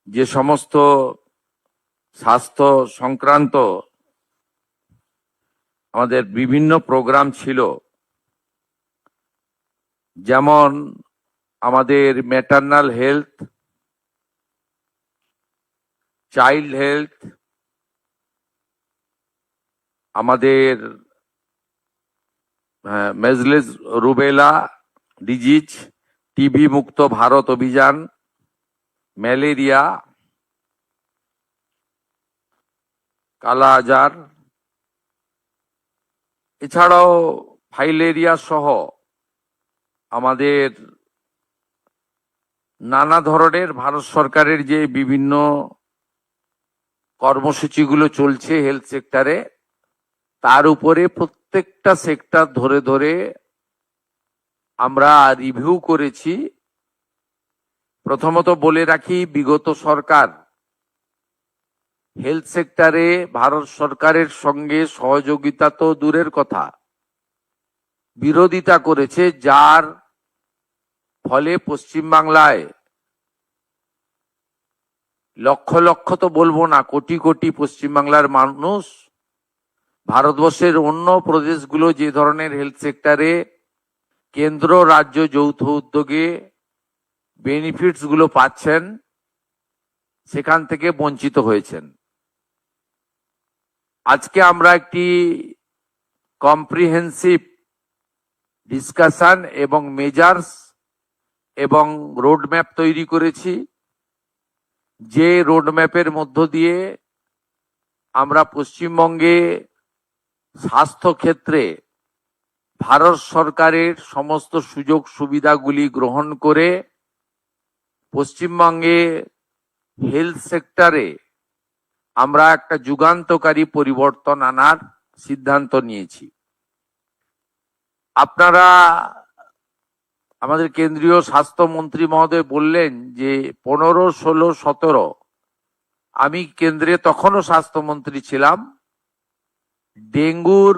যে সমস্ত স্বাস্থ্য সংক্রান্ত আমাদের বিভিন্ন প্রোগ্রাম ছিল, যেমন আমাদের ম্যাটারনাল হেলথ, চাইল্ড হেলথ, আমাদের মেজলেস রুবেলা ডিজিজ, টিবি মুক্ত ভারত অভিযান, ম্যালেরিয়া, কালা আজার, এছাড়াও ফাইলেরিয়া সহ আমাদের নানা ধরনের ভারত সরকারের যে বিভিন্ন কর্মসূচিগুলো চলছে হেলথ সেক্টরে, তার উপরে প্রত্যেকটা সেক্টর ধরে ধরে আমরা রিভিউ করেছি। প্রথমত বলে রাখি, বিগত সরকার হেলথ সেক্টরে ভারত সরকারের সঙ্গে সহযোগিতা তো দূরের কথা, বিরোধিতা করেছে, যার ফলে পশ্চিমবাংলায় লক্ষ লক্ষ তো বলবো না, কোটি কোটি পশ্চিমবাংলার মানুষ ভারতবর্ষের অন্য প্রদেশগুলো যে ধরনের হেলথ সেক্টরে কেন্দ্র রাজ্য যৌথ উদ্যোগে বেনিফিটস গুলো পাচ্ছেন, সেখান থেকে বঞ্চিত হয়েছেন। আজকে আমরা একটি কম্প্রিহেন্সিভ ডিসকাশন এবং মেজার্স এবং রোডম্যাপ তৈরি করেছি, যে রোডম্যাপের মধ্য দিয়ে আমরা পশ্চিমবঙ্গে স্বাস্থ্য ক্ষেত্রে ভারত সরকারের সমস্ত সুযোগ সুবিধাগুলি গ্রহণ করে পশ্চিমবঙ্গে হেলথ সেক্টরে আমরা একটা যুগান্তকারী পরিবর্তন আনার সিদ্ধান্ত নিয়েছি। আপনারা, আমাদের কেন্দ্রীয় স্বাস্থ্যমন্ত্রী মহোদয় বললেন যে 15, 16, 17, আমি কেন্দ্রে তখনও স্বাস্থ্যমন্ত্রী ছিলাম, ডেঙ্গুর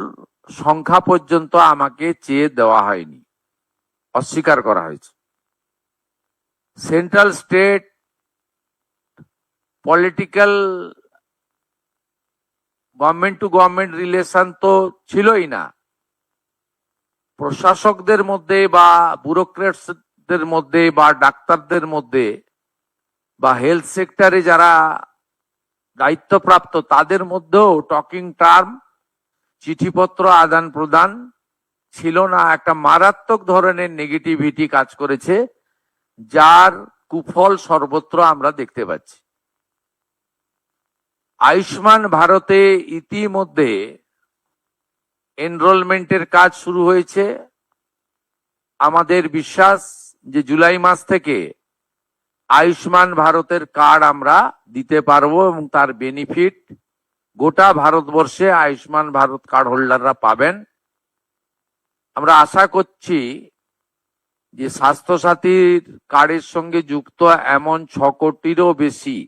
সংখ্যা পর্যন্ত আমাকে চেয়ে দেওয়া হয়নি, অস্বীকার করা হয়েছে। Central state political government to government relation তো ছিলই না, প্রশাসকদের মধ্যে বা ব্যুরোক্রেটসদের মধ্যে বা ডাক্তারদের মধ্যে বা হেলথ সেক্টরে যারা দায়িত্বপ্রাপ্ত তাদের মধ্যেও টকিং টার্ম, চিঠিপত্র আদান প্রদান ছিল না। একটা মারাত্মক ধরনের নেগেটিভিটি কাজ করেছে, যার কুফল সর্বত্র আমরা দেখতে পাচ্ছি। আয়ুষ্মান ভারতে ইতিমধ্যে এনরোলমেন্টের কাজ শুরু হয়েছে। আমাদের বিশ্বাস যে জুলাই মাস থেকে আয়ুষ্মান ভারতের কার্ড আমরা দিতে পারবো এবং তার বেনিফিট গোটা ভারতবর্ষে আয়ুষ্মান ভারত কার্ড হোল্ডাররা পাবেন। আমরা আশা করছি যে স্বাস্থ্যসাথীর কার্ডের সঙ্গে যুক্ত এমন 6 কোটিরও বেশি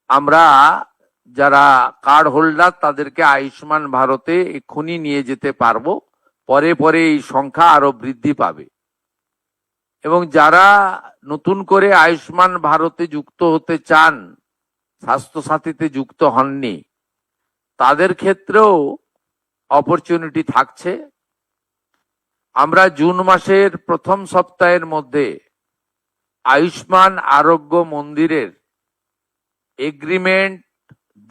আমরা যারা কার্ড হোল্ডার তাদেরকে আয়ুষ্মান ভারতে এক্ষুনি নিয়ে যেতে পারবো। পরে পরে এই সংখ্যা আরো বৃদ্ধি পাবে এবং যারা নতুন করে আয়ুষ্মান ভারতে যুক্ত হতে চান, স্বাস্থ্যসাথীতে যুক্ত হননি, তাদের ক্ষেত্রেও অপরচুনিটি থাকছে। আমরা জুন মাসের প্রথম সপ্তাহের মধ্যে আয়ুষ্মান আরোগ্য মন্দিরের এগ্রিমেন্ট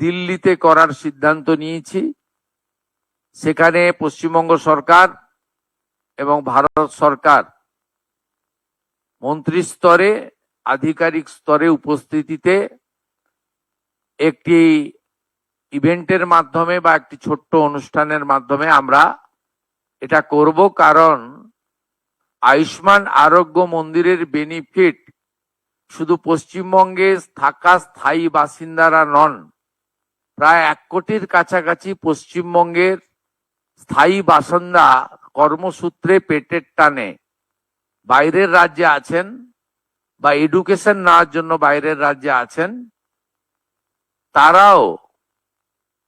দিল্লিতে করার সিদ্ধান্ত নিয়েছি। সেখানে পশ্চিমবঙ্গ সরকার এবং ভারত সরকার মন্ত্রী স্তরে, আধিকারিক স্তরে উপস্থিতিতে একটি ইভেন্টের মাধ্যমে বা একটি ছোট্ট অনুষ্ঠানের মাধ্যমে আমরা এটা করব। কারণ আয়ুষ্মান আরোগ্য মন্দিরের বেনিফিট শুধু পশ্চিমবঙ্গে থাকা স্থায়ী বাসিন্দারা নন, প্রায় 1 কোটির কাছাকাছি পশ্চিমবঙ্গের স্থায়ী বাসিন্দা কর্মসূত্রে পেটের টানে বাইরের রাজ্যে আছেন বা এডুকেশন নেওয়ার জন্য বাইরের রাজ্যে আছেন, তারাও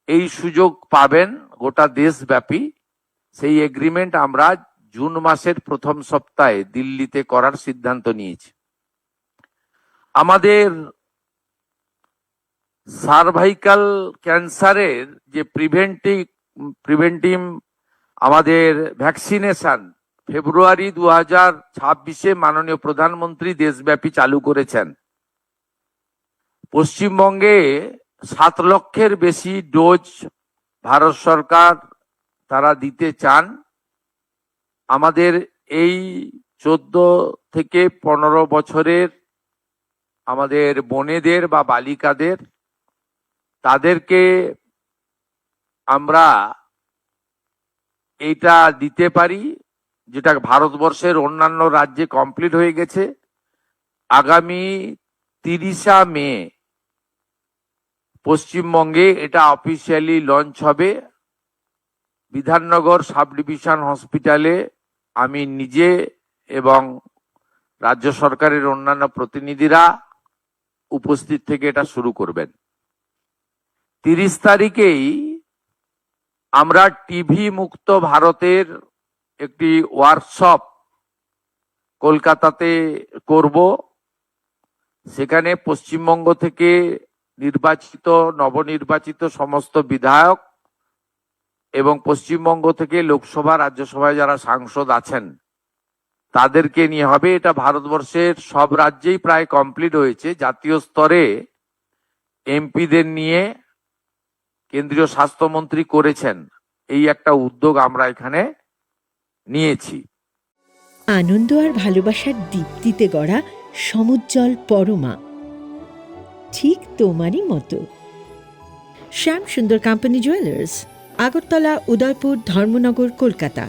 এই সুযোগ পাবেন গোটা দেশব্যাপী। সেই এগ্রিমেন্ট আমরা জুন মাসের প্রথম সপ্তাহে দিল্লিতে করার সিদ্ধান্ত নিয়েছি। আমাদের সার্ভাইকাল ক্যান্সারের যে প্রিভেন্টিভ আমাদের ভ্যাকসিনেশন ফেব্রুয়ারি 2026-এ মাননীয় প্রধানমন্ত্রী দেশব্যাপী চালু করেছেন। পশ্চিমবঙ্গে 7 লক্ষের বেশি ডোজ ভারত সরকার তারা দিতে চান। আমাদের এই 14 থেকে 15 বছরের আমাদের বোনেদের বা বালিকাদের তাদেরকে আমরা এইটা দিতে পারি, যেটা ভারতবর্ষের অন্যান্য রাজ্যে কমপ্লিট হয়ে গেছে। আগামী 30 মে পশ্চিমবঙ্গে এটা অফিসিয়ালি লঞ্চ হবে। বিধাননগর সাব ডিভিশন হসপিটালে আমি নিজে এবং রাজ্য সরকারের অন্যান্য প্রতিনিধিরা উপস্থিত থেকে এটা শুরু করবেন। 30 তারিখেই আমরা টিভি মুক্ত ভারতের একটি ওয়ার্কশপ কলকাতাতে করব। সেখানে পশ্চিমবঙ্গ থেকে নবনির্বাচিত সমস্ত বিধায়ক এবং পশ্চিমবঙ্গ থেকে লোকসভা রাজ্যসভায় যারা সাংসদ আছেন তাদেরকে নিয়ে হবে। এটা ভারতবর্ষের সব রাজ্যেই প্রায় কমপ্লিট হয়েছে। জাতীয় স্তরে এমপিদের নিয়ে কেন্দ্রীয় স্বাস্থ্যমন্ত্রী করেছেন। এই একটা উদ্যোগ আমরা এখানে নিয়েছি। আনন্দ আর ভালোবাসার দীপ্তিতে গড়া সমুজ্জ্বল পরমা, ঠিক তোমারই মতো। শ্যাম সুন্দর কোম্পানি জুয়েলার্স, আগরতলা, উদয়পুর, ধর্মনগর, কলকাতা।